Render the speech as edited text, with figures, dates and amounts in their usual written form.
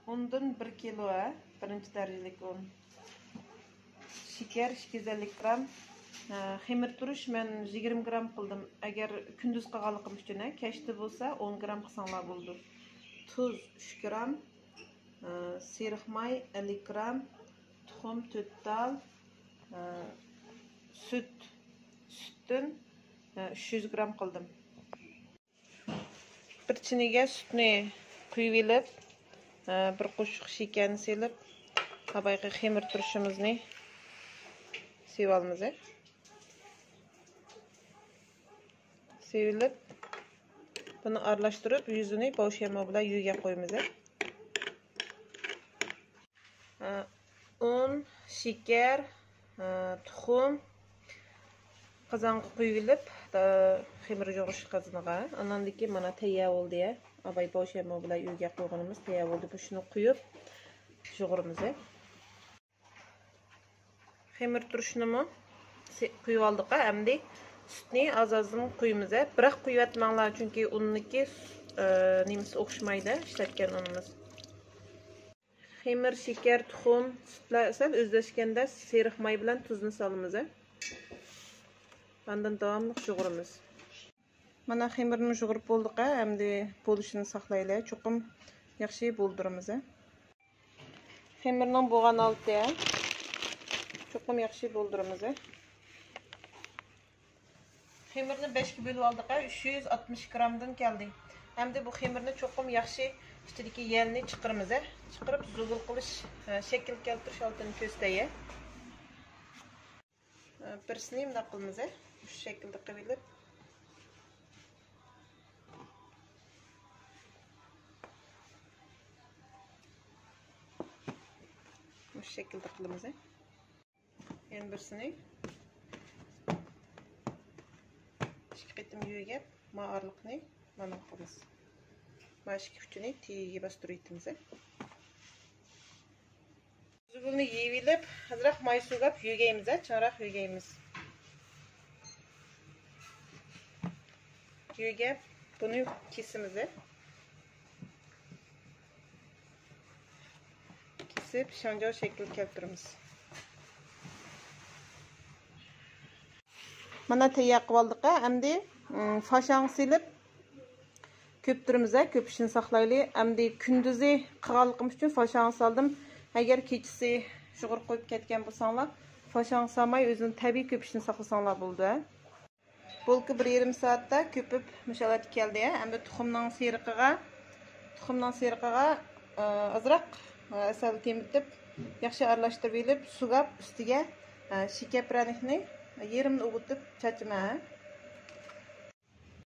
Undan 1 kilo, birinchi darajalik un. Şeker 250 gram. Xemir turuş men 20 gram qildim. Agar kunduz qilganligim uchun, kechda bo'lsa 10 gram qilsanglar bo'ldi. Tuz 3 gram, seriq may 50 gram, tuxum 4 dal, sütdən 300 gram qildim. Bir chiniga sütni quyib elib, bir qo'shiq shekerni selib, habayqi xemir turishimizni sevalımızı. Sevilip bunu aralashtirib, yüzünü boshiyama bilan yuyga qo'yamiz. Un, şeker, tuxum qozonga quyib elib, xemir yo'g'ish qozoniga. Andan keyin mana tayyor bo'ldi. Abay boshiyama bilan yuyga qo'yganimiz tayyor bo'ldi. Bu shuni quyib yo'g'iramiz. Xemir turishini quyib oldik. Endi sütni az-azdan quyamiz. Biroq quyib atmanglar, chunki unniki nemisi o'xshamaydi, ishlatgan unimiz. Xemir, şeker, tuxum, sütlar sal o'zlashganda seriq may bilan tuzni solamiz. Ondan davomli yo'g'iramiz. Mana xemirni yo'g'irib bo'ldik. Endi bo'lishini saqlaylik. Cho'qim yaxshi bo'ldiramiz. Xemirning bo'lgan olti Çokum yaxshi bo'ldiramiz. Xemirni 5 ga bo'lib oldik. 360 gramdan keldi. Hamda bu xemirni çokum yaxshi ichidagi yelni chiqiramiz. Chiqirib zugul qilish, shakl keltirish oltini ko'staya. Birsini bunday qilamiz. Shu shaklda qilib bu shaklda qilamiz. Yani birisini ikki qitim yuvib, ma'arliqni mana qilamiz. Mana ikki uchini tiyiga bostirib etamiz. Zugulni yeyilib, azroq may sug'ab yugaymiz, chaqroq yugaymiz. Yugab, buni kesimiz. Kesib, shanjo shakl keltiramiz. Mana tayyor qilib oldik. Endi fashang silib ko'ptiramiz, ko'pishini saqlaylik. Endi kunduzi qilganligim uchun fashang soldim. Agar kechasi shug'ur qo'yib ketgan bo'lsanglar, fashang solmay o'zini tabiiy ko'pishini saqlasanglar bo'ldi. Bo'lki 1,5 soatda ko'pib mushalat keldi. Endi tuxumning seriqiga azroq asal temitib, yaxshi aralashtirib elib, sug'ab ustiga sheker pranikni yerimni o'g'itib chachima.